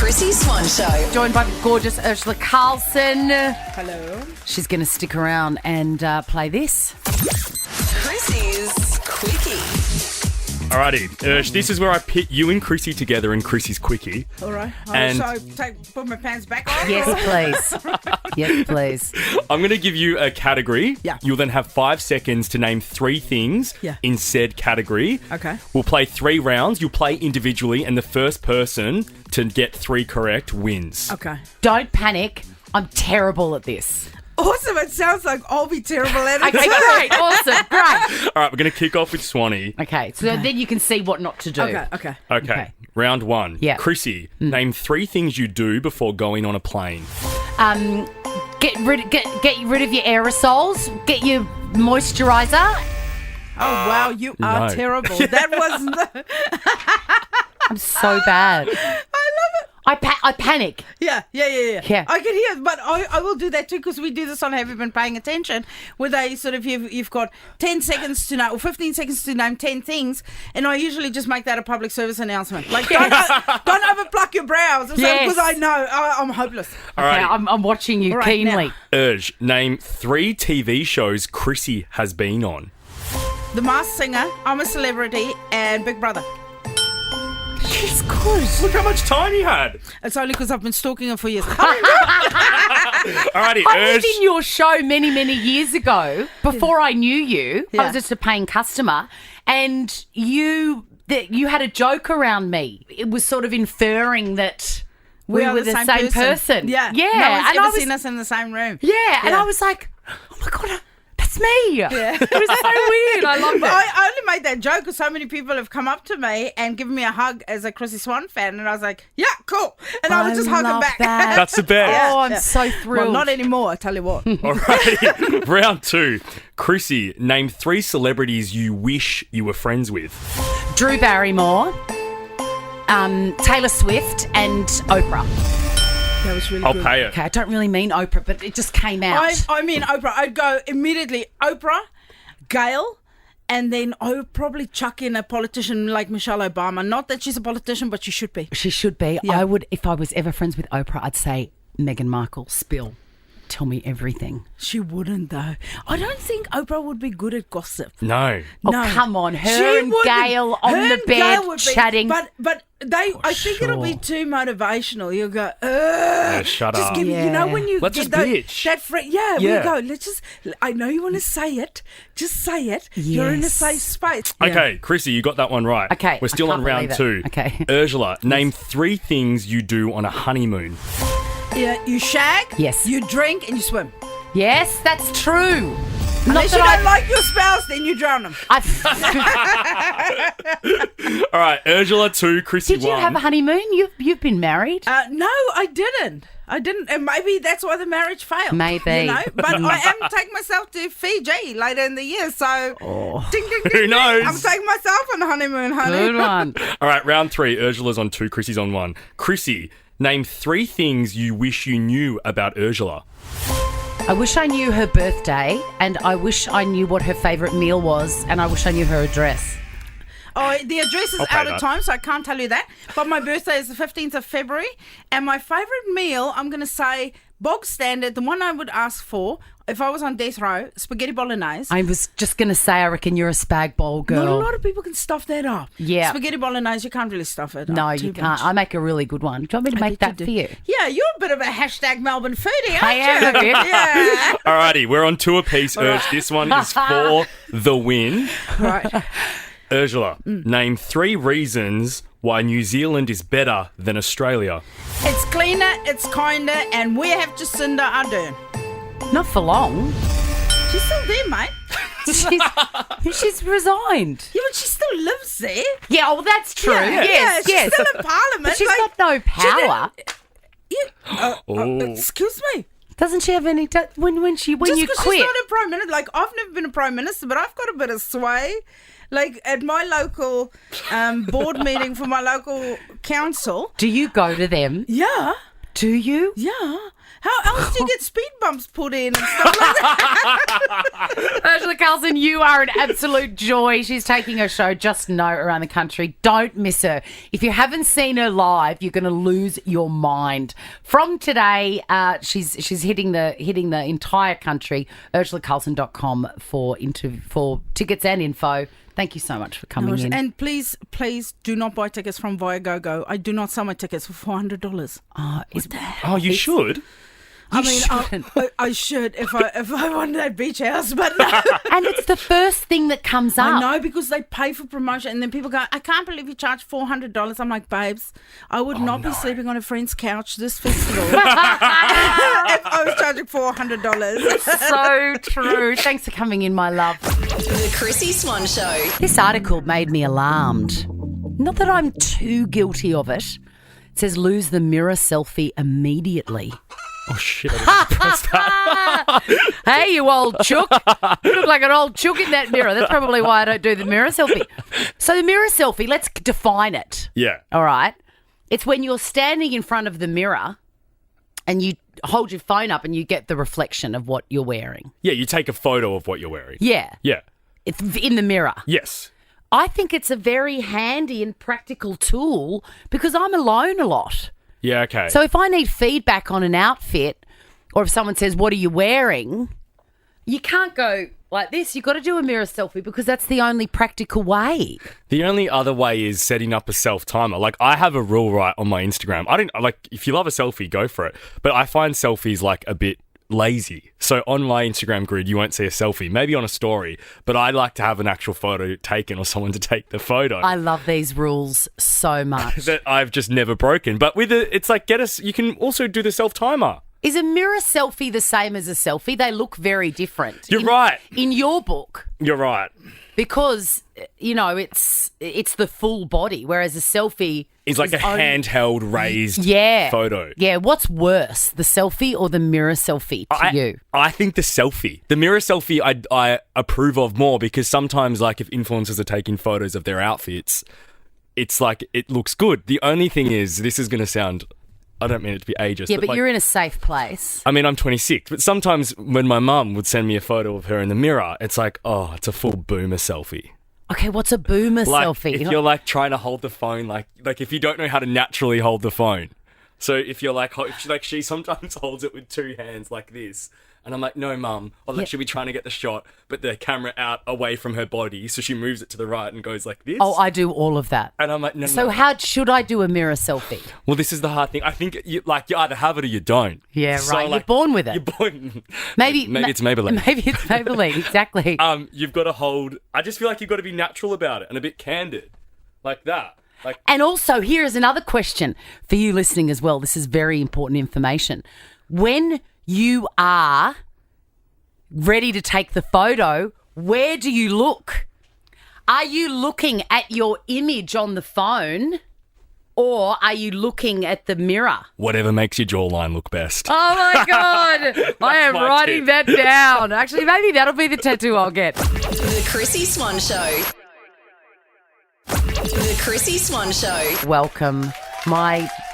Chrissy Swan Show. Joined by the gorgeous Ursula Carlson. Hello. She's going to stick around and play this. Chrissy's Quickie. Alrighty, Ursh, this is where I pit you and Chrissy together in Chrissy's Quickie. All right. And- So put my pants back on? Yes, please. Yes, please. I'm going to give you a category. Yeah. You'll then have 5 seconds to name 3 things in said category. Okay. We'll play 3 rounds. You'll play individually, and the first person to get 3 correct wins. Okay. Don't panic. I'm terrible at this. Awesome. It sounds like I'll be terrible at it. Okay, great. Awesome. Great. All right, we're going to kick off with Swanee. Okay, so then you can see what not to do. Okay. Okay. Round 1. Yeah. Chrissy, name 3 things you do before going on a plane. Get rid of your aerosols. Get your moisturiser. Oh, wow. You are No. terrible. That was... I'm so bad. I love it. I panic. Yeah. Yeah. I can hear, but I will do that too because we do this on Have You Been Paying Attention, where they sort of you've got 10 seconds to name or 15 seconds to name 10 things, and I usually just make that a public service announcement. Like don't overpluck your brows, Yes. because I know I'm hopeless. All right. Okay, I'm watching you All right, keenly. Urge, name 3 TV shows Chrissy has been on. The Masked Singer, I'm a Celebrity, and Big Brother. She's good. Look how much time you had. It's only because I've been stalking her for years. Alrighty, I Urge. was in your show many, many years ago. Before I knew you, I Yeah. was just a paying customer, and you had a joke around me. It was sort of inferring that we are were the same person. Yeah. yeah. No one's and ever I was, seen us in the same room. yeah, and Yeah. I was like, oh my god, that's me. Yeah. It was so weird. I loved But it. I only made that joke because so many people have come up to me and given me a hug as a Chrissy Swan fan, and I was like, "Yeah, cool," and I would just hug them love back. that. That's the best. Oh, I'm Yeah. so thrilled. Well, not anymore. I tell you what. Alrighty, round 2. Chrissy, name 3 celebrities you wish you were friends with. Drew Barrymore, Taylor Swift, and Oprah. That was really I'll good. pay it. Okay, I don't really mean Oprah, but it just came out. I mean Oprah. I'd go immediately Oprah, Gail, and then I would probably chuck in a politician like Michelle Obama. Not that she's a politician, but she should be. She should be. Yeah. I would, if I was ever friends with Oprah, I'd say, Meghan Markle, spill. Tell me everything. She wouldn't though. I don't think Oprah would be good at gossip. No. Oh, No. come on. Her She and wouldn't. Gail on Her the and bed Gail would be- chatting. But I think it'll be sure. too motivational. You'll go, Shut just up. give me, you know, when you Let's get just that, bitch. we Yeah. go, let's just, I know you want to say it. Just say it. You're in a Yes. safe space. Okay, Chrissy, you got that one right. Okay, We're still I on can't round believe 2. it. Okay. Ursula, name 3 things you do on a honeymoon. Yeah, you shag. Yes. You drink and you swim. Yes, that's true. Unless you that don't like your spouse, then you drown them. All right, Ursula 2, Chrissy Did you 1. have a honeymoon? You've been married? No, I didn't. And maybe that's why the marriage failed. Maybe. You know? But I am taking myself to Fiji later in the year, so ding, ding, ding, Who ding. knows? I'm taking myself on a honeymoon, honey. Good one. All right, round 3. Ursula's on 2, Chrissy's on 1. Chrissy, name 3 things you wish you knew about Ursula. I wish I knew her birthday, and I wish I knew what her favourite meal was, and I wish I knew her address. Oh, the address is I'll pay out of that. time, so I can't tell you that. But my birthday is the 15th of February, and my favourite meal, I'm going to say, bog standard, the one I would ask for if I was on death row, spaghetti bolognese. I was just going to say, I reckon you're a spag bowl girl. Not a lot of people can stuff that up. Yeah. Spaghetti bolognese, you can't really stuff it No, up you too can't. much. I make a really good one. Do you want me to make that for you? Yeah, you're a bit of a hashtag Melbourne foodie, aren't I am you? a bit. Yeah. Alrighty, we're on 2 apiece, Urge. This one is for the win. Right. Ursula, name 3 reasons why New Zealand is better than Australia. It's cleaner, it's kinder, and we have Jacinda Ardern. Not for long. She's still there, mate. She's resigned. Yeah, but she still lives there. Yeah, well, that's true. Yeah, Yes, she's yes. still in Parliament. But she's like, got no power. Excuse me. Doesn't she have any... when Just you because quit... she's not a prime minister, like I've never been a prime minister, but I've got a bit of sway. Like at my local board meeting for my local council. Do you go to them? Yeah. Do you? Yeah. How else do you get speed bumps put in and stuff like that? Ursula Carlson, you are an absolute joy. She's taking her show Just Know around the country. Don't miss her. If you haven't seen her live, you're going to lose your mind. From today, she's hitting the entire country. UrsulaCarlson.com for tickets and info. Thank you so much for coming in. And please do not buy tickets from Viagogo. I do not sell my tickets for $400. Oh, is that? Oh, you should. I should if I wanted that beach house, but And it's the first thing that comes up. I know, because they pay for promotion, and then people go, I can't believe you charge $400. I'm like, babes, I would not be sleeping on a friend's couch this festival if I was charging $400. So true. Thanks for coming in, my love. The Chrissy Swan Show. This article made me alarmed. Not that I'm too guilty of it. It says lose the mirror selfie immediately. Oh, shit. I didn't press that. Hey, you old chook. You look like an old chook in that mirror. That's probably why I don't do the mirror selfie. So the mirror selfie, let's define it. Yeah. All right. It's when you're standing in front of the mirror and you hold your phone up and you get the reflection of what you're wearing. Yeah, you take a photo of what you're wearing. Yeah. Yeah. It's in the mirror. Yes. I think it's a very handy and practical tool because I'm alone a lot. Yeah, okay. So if I need feedback on an outfit, or if someone says, what are you wearing? You can't go like this. You've got to do a mirror selfie because that's the only practical way. The only other way is setting up a self-timer. Like, I have a rule right on my Instagram. If you love a selfie, go for it. But I find selfies like a bit lazy. So on my Instagram grid, you won't see a selfie, maybe on a story, but I like to have an actual photo taken or someone to take the photo. I love these rules so much. That I've just never broken. But with it, it's like, you can also do the self-timer. Is a mirror selfie the same as a selfie? They look very different. You're right. In your book. You're right. Because, it's the full body, whereas a selfie It's like a handheld raised photo. Yeah, what's worse, the selfie or the mirror selfie to you? I think the selfie. The mirror selfie I approve of more because sometimes, like, if influencers are taking photos of their outfits, it's like it looks good. The only thing is, this is going to sound... I don't mean it to be ageist. Yeah, but like, you're in a safe place. I mean, I'm 26, but sometimes when my mum would send me a photo of her in the mirror, it's like, oh, it's a full boomer selfie. Okay, what's a boomer Like, selfie? if you're like trying to hold the phone, like if you don't know how to naturally hold the phone. So if you're like she sometimes holds it with two hands like this. And I'm like, no, mum. Or like she'll be trying to get the shot, but the camera out away from her body. So she moves it to the right and goes like this. Oh, I do all of that. And I'm like, no. So how should I do a mirror selfie? Well, this is the hard thing. I think you either have it or you don't. Yeah, right. So, You're born with it. You're born. Maybe it's Maybelline. Maybe it's Maybelline, exactly. You've got to hold. I just feel like you've got to be natural about it and a bit candid, like that. And also, here is another question for you listening as well. This is very important information. When you are ready to take the photo, where do you look? Are you looking at your image on the phone or are you looking at the mirror? Whatever makes your jawline look best. Oh, my God. I am writing that down. Actually, maybe that'll be the tattoo I'll get. The Chrissy Swan Show. The Chrissy Swan Show. Welcome.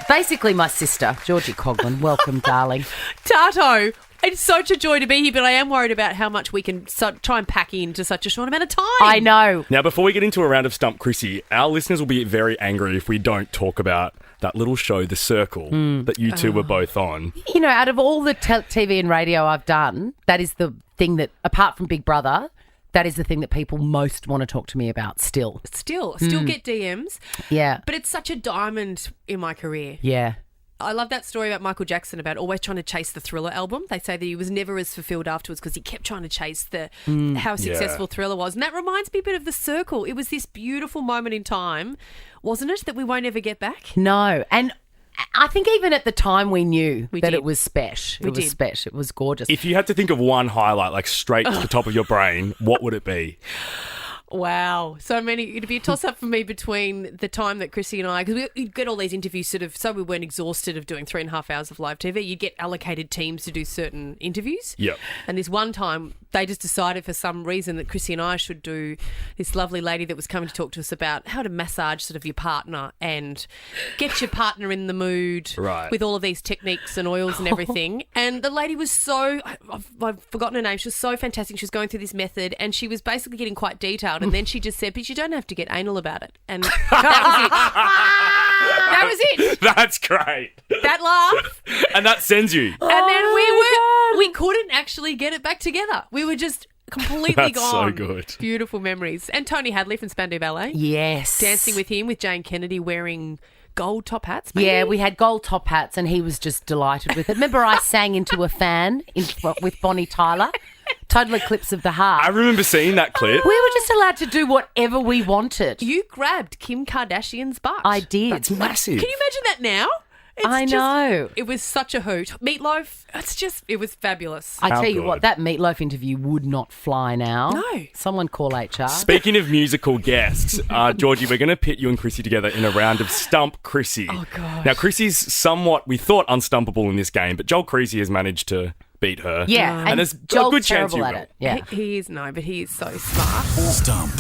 Basically my sister, Georgie Coghlan. Welcome, darling. Tato, it's such a joy to be here, but I am worried about how much we can try and pack into such a short amount of time. I know. Now, before we get into a round of Stump Chrissy, our listeners will be very angry if we don't talk about that little show, The Circle, that you two were both on. You know, out of all the TV and radio I've done, that is the thing that, apart from Big Brother, that is the thing that people most want to talk to me about still. Still get DMs. Yeah. But it's such a diamond in my career. Yeah. I love that story about Michael Jackson about always trying to chase the Thriller album. They say that he was never as fulfilled afterwards because he kept trying to chase how successful Thriller was. And that reminds me a bit of The Circle. It was this beautiful moment in time, wasn't it, that we won't ever get back? No. And I think even at the time we knew that did. it was special. It was special. It was gorgeous. If you had to think of one highlight, like straight to the top of your brain, what would it be? Wow. So many. It'd be a toss-up for me between the time that Chrissy and I, because we'd get all these interviews sort of, so we weren't exhausted of doing 3.5 hours of live TV, you'd get allocated teams to do certain interviews. Yep. And this one time, they just decided for some reason that Chrissy and I should do this lovely lady that was coming to talk to us about how to massage sort of your partner and get your partner in the mood Right. with all of these techniques and oils and everything. And the lady was so, I've forgotten her name, she was so fantastic. She was going through this method and she was basically getting quite detailed. And then she just said, but you don't have to get anal about it. And that was it. That was it. That's great. That laugh. And that sends you. And then we couldn't actually get it back together. We were just completely That's gone. so good. Beautiful memories. And Tony Hadley from Spandau Ballet. Yes. Dancing with him, with Jane Kennedy wearing gold top hats. Maybe? Yeah, we had gold top hats and he was just delighted with it. Remember I sang into a fan with Bonnie Tyler? Total Eclipse of the Heart. I remember seeing that clip. We were just allowed to do whatever we wanted. You grabbed Kim Kardashian's butt. I did. That's massive. Can you imagine that now? I know. It was such a hoot. Meatloaf, it was fabulous. I How tell you good. what, that Meatloaf interview would not fly now. No. Someone call HR. Speaking of musical guests, Georgie, we're going to pit you and Chrissy together in a round of Stump Chrissy. Oh, gosh. Now, Chrissy's somewhat, we thought, unstumpable in this game, but Joel Creasy has managed to beat her. Yeah, And there's Joel's a good chance terrible you at will. it. Yeah. He is, but he is so smart. Stump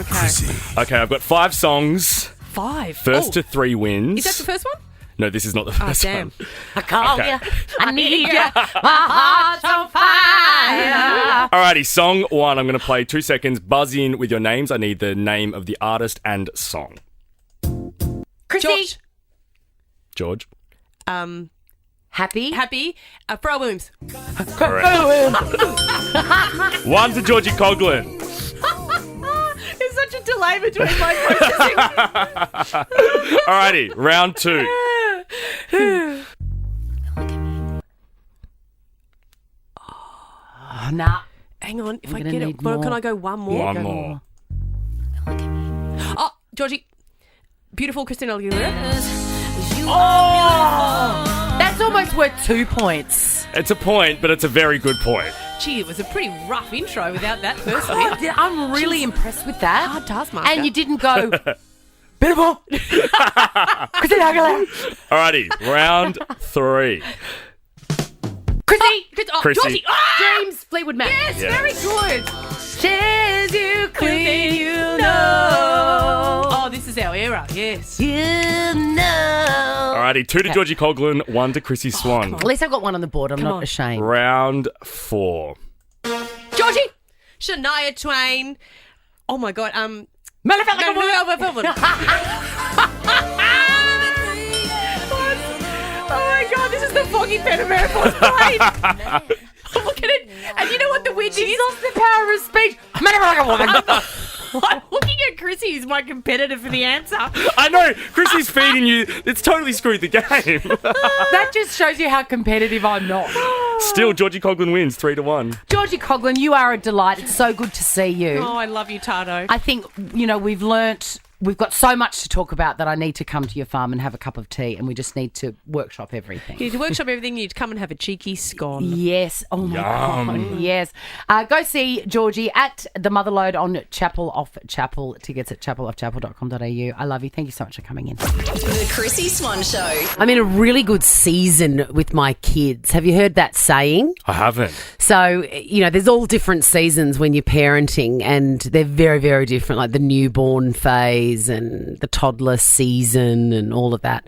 Chrissy. Okay, I've got 5 songs. 5. First Oh, to 3 wins. Is that the first one? No, this is not the first damn. one. I call Okay. you. I need you. My heart's on fire. Alrighty, song 1. I'm going to play 2 seconds. Buzz in with your names. I need the name of the artist and song. Chrissy. George. Happy. Happy. Pharrell Williams. Correct. 1 to Georgie Coughlin. There's such a delay between my processing. Alrighty, round 2. Oh, nah. Hang on, if I gonna get it, need well, more. can I go one more? One more. Oh, Georgie. Beautiful Christina Aguilera. That's almost worth 2 points. It's a point, but it's a very good point. Gee, it was a pretty rough intro without that first bit. I'm really impressed with that. Hard taskmaster. And you didn't go, beautiful. Chrissy Aguilera. Alrighty, round 3. Chrissy. Oh, Chrissy. Georgie. James Fleetwood Mac. Yes, Yes. very good. Shares you clean, you know. Oh, this is our era. Yes. You know. Alrighty, 2 to Georgie Coughlin, 1 to Chrissy Swan. At least I've got one on the board. I'm not on. ashamed. Round 4. Georgie. Shania Twain. Oh my God. Matter of fact, like a woman. Oh my God, this is the Foggy Panamera plane. Look at it. And you know what the weird thing She's is? lost the power of speech. Matter of fact, like a woman. I'm looking at Chrissy, who's my competitor for the answer. I know, Chrissy's feeding you. It's totally screwed the game. That just shows you how competitive I'm not. Still, Georgie Coughlin wins 3 to 1. Georgie Coughlin, you are a delight. It's so good to see you. Oh, I love you, Tardo. I think, we've got so much to talk about that I need to come to your farm and have a cup of tea, and we just need to workshop everything. You need to workshop everything. You need to come and have a cheeky scone. Yes. Oh, my Yum. God. Yes. Go see Georgie at the Motherlode on Chapel Off Chapel. Tickets at chapeloffchapel.com.au. I love you. Thank you so much for coming in. The Chrissy Swan Show. I'm in a really good season with my kids. Have you heard that saying? I haven't. So, there's all different seasons when you're parenting, and they're very, very different, like the newborn phase and the toddler season and all of that.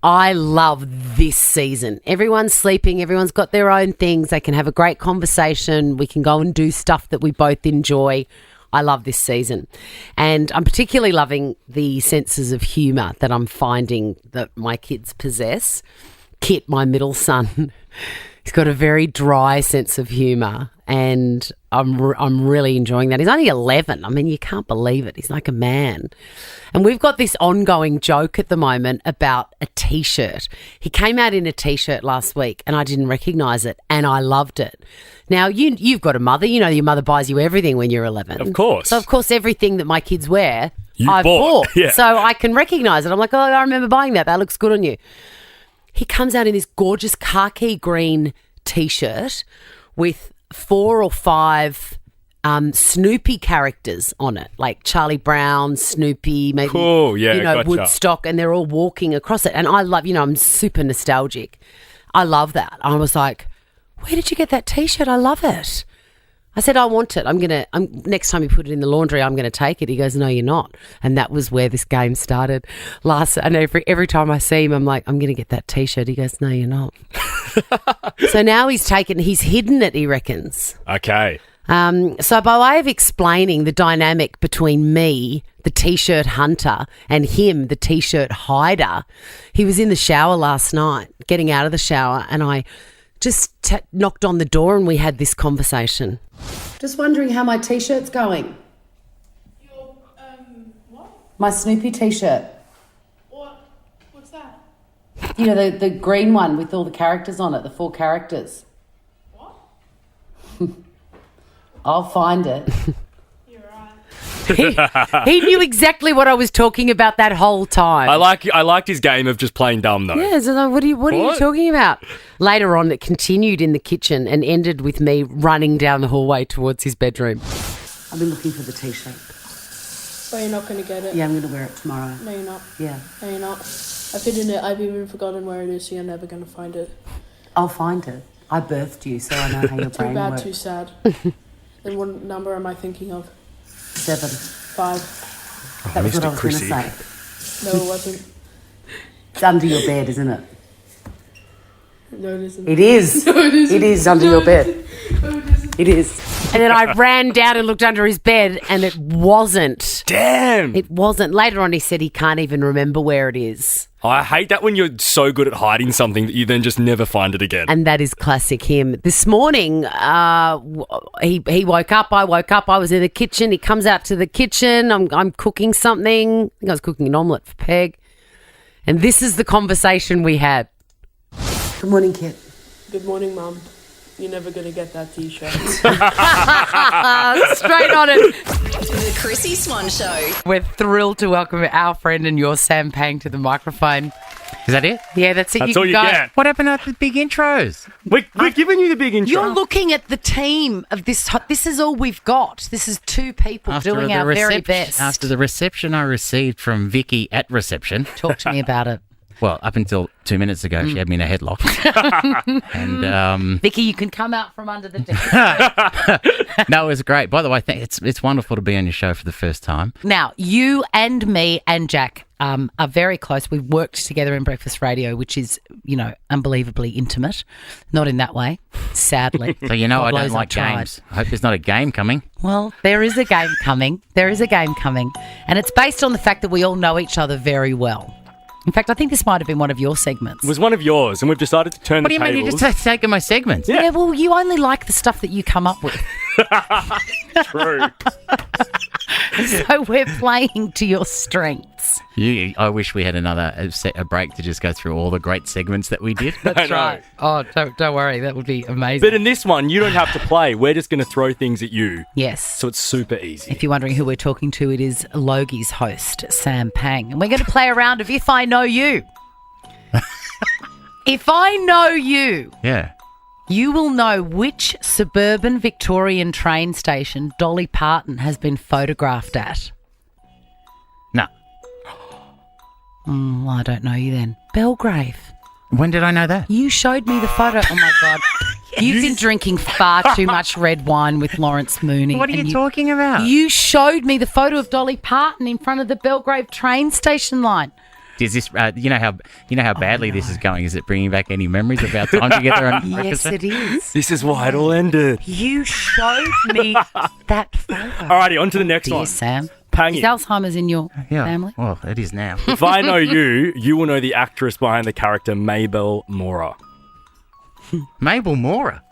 I love this season. Everyone's sleeping. Everyone's got their own things. They can have a great conversation. We can go and do stuff that we both enjoy. I love this season. And I'm particularly loving the senses of humour that I'm finding that my kids possess. Kit, my middle son, he's got a very dry sense of humour, and I'm really enjoying that. He's only 11. I mean, you can't believe it. He's like a man. And we've got this ongoing joke at the moment about a T-shirt. He came out in a T-shirt last week, and I didn't recognise it, and I loved it. Now, you've got a mother. You know your mother buys you everything when you're 11. Of course. So, of course, everything that my kids wear, You I've bought. Yeah. So I can recognise it. I'm like, oh, I remember buying that. That looks good on you. He comes out in this gorgeous khaki green T-shirt with 4 or 5 Snoopy characters on it, like Charlie Brown, Snoopy, maybe Cool, yeah, gotcha. Woodstock, and they're all walking across it. And I love, I'm super nostalgic. I love that. I was like, where did you get that T-shirt? I love it. I said, I want it. Next time you put it in the laundry, I'm going to take it. He goes, no, you're not. And that was where this game started. And every time I see him, I'm like, I'm going to get that T-shirt. He goes, no, you're not. So now he's hidden it, he reckons. Okay. So by way of explaining the dynamic between me, the T-shirt hunter, and him, the T-shirt hider, he was in the shower last night, getting out of the shower, and I just knocked on the door and we had this conversation. Just wondering how my T-shirt's going. Your, what? My Snoopy T-shirt. What's that? You know, the green one with all the characters on it, the 4 characters. What? I'll find it. You're right. He knew exactly what I was talking about that whole time. I liked his game of just playing dumb though. Yeah, so like, what are you talking about? Later on, it continued in the kitchen and ended with me running down the hallway towards his bedroom. I've been looking for the T-shirt. So you're not going to get it? Yeah, I'm going to wear it tomorrow. No, you're not. Yeah. No, you're not. I've hidden it. I've even forgotten where it is, so you're never going to find it. I'll find it. I birthed you, so I know how your Too brain bad, works. too sad. And what number am I thinking of? 7. 5. That was what Mr. I was going to Chrissy. say. No, it wasn't. It's under your bed, isn't it? No, it isn't. It is. No, it isn't. It is under your bed. No, it isn't. It is. And then I ran down and looked under his bed, and it wasn't. Damn. It wasn't. Later on, he said he can't even remember where it is. I hate that when you're so good at hiding something that you then just never find it again. And that is classic him. This morning, he woke up. I woke up. I was in the kitchen. He comes out to the kitchen. I'm cooking something. I think I was cooking an omelette for Peg. And this is the conversation we had. Good morning, Kit. Good morning, Mum. You're never going to get that T-shirt. Straight on it. The Chrissy Swan Show. We're thrilled to welcome our friend and your Sam Pang to the microphone. Is that it? Yeah, that's it. That's you all can you go. get. What happened to the big intros? We're giving you the big intro. You're looking at the team of this. This is all we've got. This is 2 people doing our very best. After the reception I received from Vicky at reception, Talk to me about it. well, up until 2 minutes ago, she had me in a headlock. And Vicky, you can come out from under the desk. no, it was great. By the way, it's wonderful to be on your show for the first time. Now, you and me and Jack are very close. We've worked together in Breakfast Radio, which is, unbelievably intimate. Not in that way, sadly. So I God don't knows like I've tried. games. I hope there's not a game coming. Well, there is a game coming. There is a game coming. And it's based on the fact that we all know each other very well. In fact, I think this might have been one of your segments. It was one of yours, and we've decided to turn What do the you mean? tables. You just taken my segments. Yeah, well, you only like the stuff that you come up with. True. So we're playing to your strengths. I wish we had a break to just go through all the great segments that we did. I know. Oh, don't worry. That would be amazing. But in this one, you don't have to play. We're just going to throw things at you. Yes. So it's super easy. If you're wondering who we're talking to, it is Logie's host, Sam Pang. And we're going to play a round of If I Know You. If I know you, Yeah. you will know which suburban Victorian train station Dolly Parton has been photographed at. No. Well, I don't know you then. Belgrave. When did I know that? You showed me the photo. Oh, my God. You've been drinking far too much red wine with Lawrence Mooney. What are and you talking about? You showed me the photo of Dolly Parton in front of the Belgrave train station line. Is this? You know how badly this is going. Is it bringing back any memories of our time together? On Yes, it is. This is why it all ended. You showed me that photo. Alrighty, on to the next Dear one. Sam. Pangy. Is Alzheimer's in your Yeah. family? Well, it is now. If I know you, you will know the actress behind the character Mabel Mora. Mabel Mora.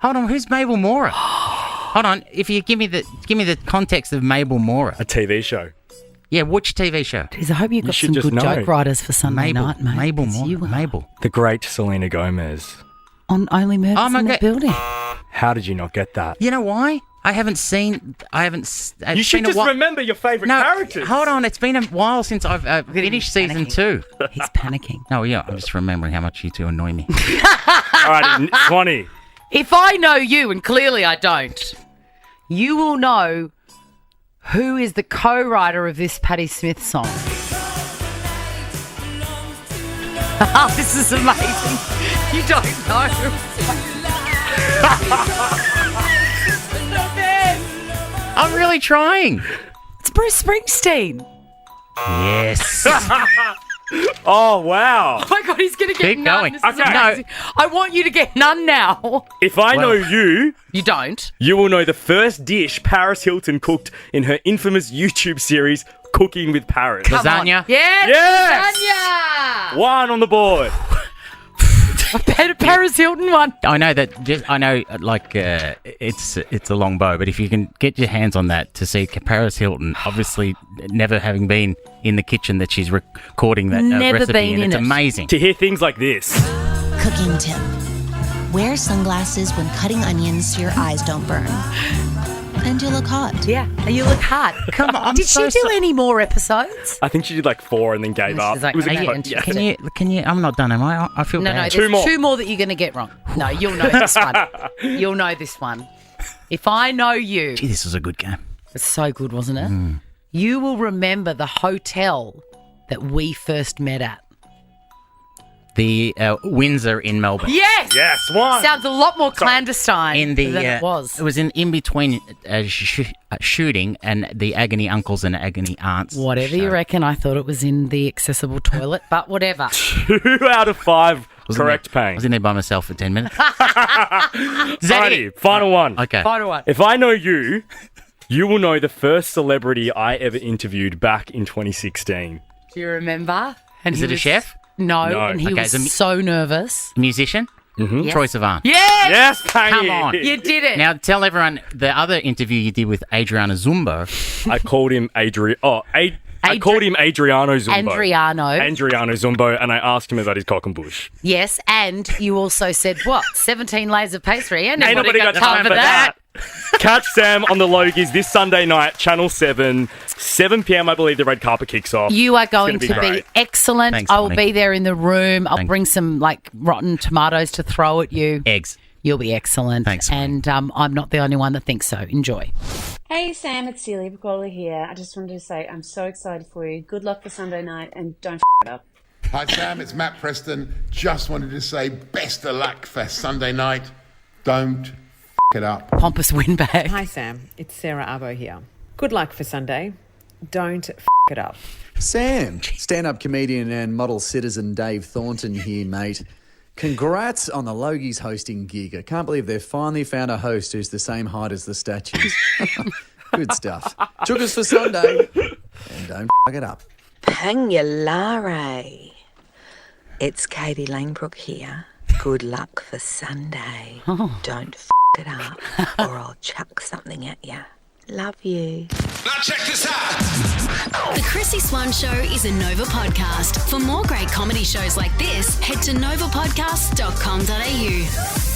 Hold on, who's Mabel Mora? Hold on. If you give me the context of Mabel Mora. A TV show. Yeah, which TV show? Jeez, I hope you've got should some just good know. joke writers for Sunday Mabel. night, mate. Mabel It's Mora. you are. Mabel. The great Selena Gomez. On Only Murders Oh, my in the God. Building. How did you not get that? You know why? It's You should been a just while- remember your favourite characters. Hold on. It's been a while since I've finished season 2. He's panicking. Oh, yeah. I'm just remembering how much you two annoy me. Alrighty, Swanee. If I know you, and clearly I don't, you will know who is the co-writer of this Patti Smith song. This is amazing. You don't know. I'm really trying. It's Bruce Springsteen. Yes. Oh, wow. Oh my God, he's going to get Keep none. going. This is Okay. amazing. I want you to get none now. If I know you, You don't. you will know the first dish Paris Hilton cooked in her infamous YouTube series, Cooking with Paris. Lasagna. Yes. Yes! Lasagna. One on the board. Paris Hilton one. I know that. It's a long bow, but if you can get your hands on that to see Paris Hilton, obviously never having been in the kitchen that she's recording that Never recipe, been and in it's it. amazing. To hear things like this. Cooking tip. Wear sunglasses when cutting onions so your eyes don't burn. And you look hot. Yeah, you look hot. Come on, Did she do any more episodes? I think she did like 4 and then gave up. She's like, It was a "Hey, close- and she- yes. Can you? I'm not done, am I? I feel No, bad. there's more. 2 more that you're going to get wrong. No, you'll know this one. You'll know this one. If I know you, Gee, this was a good game. it's so good, wasn't it? You will remember the hotel that we first met at. The Windsor in Melbourne. Yes. Yes, one. Sounds a lot more clandestine In the than it was. It was in between shooting and the Agony Uncles and Agony Aunts. Whatever you show. reckon, I thought it was in the accessible toilet, but whatever. 2 out of 5 Was correct I pain. was in there by myself for 10 minutes. Is that Alrighty, it? final one. Okay. Final one. If I know you, you will know the first celebrity I ever interviewed back in 2016. Do you remember? And Is he it a was- chef? No, No. and he Okay, was so so nervous. Musician? Mm-hmm. Troy Sivan. Yes! Yes, Tony. Come on. You did it. Now tell everyone the other interview you did with Adriana Zumbo. I called him I called him Adriano Zumbo. Adriano Zumbo, and I asked him about his cock and bush. Yes, and you also said, what, 17 layers of pastry? Ain't Ain't nobody got time for that. Catch Sam on the Logies this Sunday night, Channel 7, 7 p.m. I believe the red carpet kicks off. You are going It's to gonna be be great. excellent. Thanks, I will Bonnie. be there in the room. I'll Thanks. bring some, rotten tomatoes to throw at you. Eggs. You'll be excellent. Thanks, Bonnie. And I'm not the only one that thinks so. Enjoy. Hey Sam, it's Celia Picola here. I just wanted to say I'm so excited for you. Good luck for Sunday night and don't it up. Hi Sam, it's Matt Preston. Just wanted to say best of luck for Sunday night. Don't it up. Pompous windbag. Hi Sam, it's Sarah Arbo here. Good luck for Sunday. Don't it up. Sam, stand-up comedian and model citizen Dave Thornton here, mate. Congrats on the Logies hosting gig. I can't believe they've finally found a host who's the same height as the statues. Good stuff. Took us for Sunday. And don't it up. Pangulare. It's Katie Langbrook here. Good luck for Sunday. Don't it up or I'll chuck something at you. Love you. Now check this out. The Chrissy Swan Show is a Nova podcast. For more great comedy shows like this, head to novapodcasts.com.au.